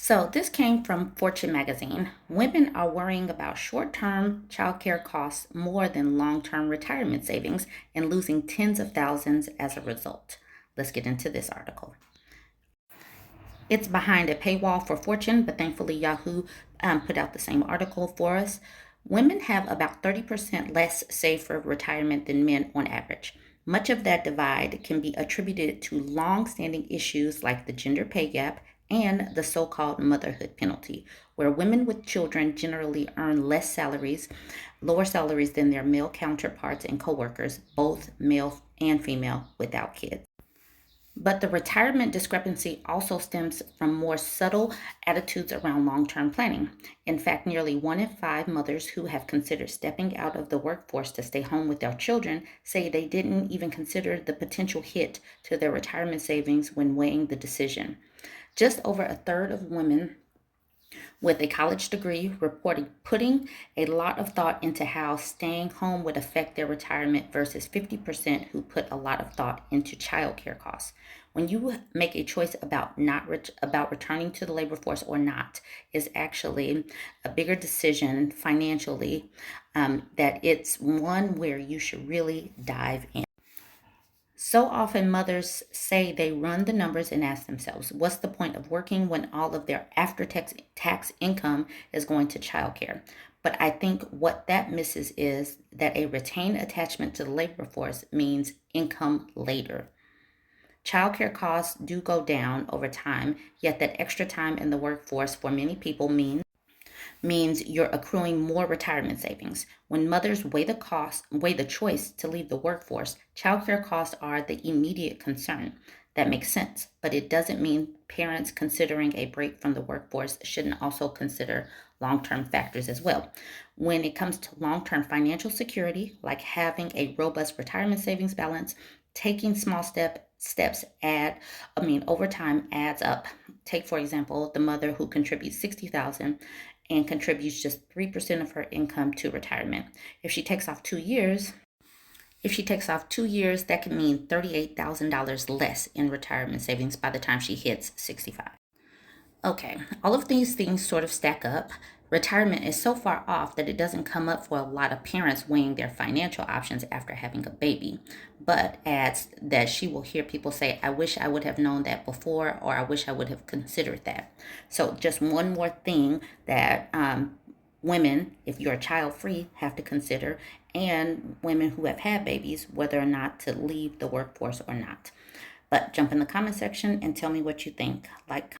So, this came from Fortune magazine. Women are worrying about short term childcare costs more than long term retirement savings and losing tens of thousands as a result. Let's get into this article. It's behind a paywall for Fortune, but thankfully Yahoo put out the same article for us. Women have about 30% less saved for retirement than men on average. Much of that divide can be attributed to long standing issues like the gender pay gap and the so called motherhood penalty, where women with children generally earn lower salaries than their male counterparts and coworkers, both male and female, without kids. But the retirement discrepancy also stems from more subtle attitudes around long term planning. In fact, nearly one in five mothers who have considered stepping out of the workforce to stay home with their children say they didn't even consider the potential hit to their retirement savings when weighing the decision. Just over a third of women with a college degree reporting putting a lot of thought into how staying home would affect their retirement versus 50% who put a lot of thought into childcare costs. When you make a choice about not about returning to the labor force or not is actually a bigger decision financially, that it's one where you should really dive in. So often, mothers say they run the numbers and ask themselves, what's the point of working when all of their after tax income is going to childcare? But I think what that misses is that a retained attachment to the labor force means income later. Childcare costs do go down over time, yet that extra time in the workforce for many people means you're accruing more retirement savings. When mothers weigh the choice to leave the workforce, childcare costs are the immediate concern. That makes sense, but it doesn't mean parents considering a break from the workforce shouldn't also consider long term factors as well. When it comes to long term financial security, like having a robust retirement savings balance, taking small steps over time adds up. Take for example the mother who contributes 60,000 and contributes just 3% of her income to retirement. If she takes off 2 years, that can mean $38,000 less in retirement savings by the time she hits 65. Okay, all of these things sort of stack up. Retirement is so far off that it doesn't come up for a lot of parents weighing their financial options after having a baby, but adds that she will hear people say, I wish I would have known that before, or I wish I would have considered that. So, just one more thing that women, if you're child free, have to consider, and women who have had babies, whether or not to leave the workforce or not. But jump in the comment section and tell me what you think. Like,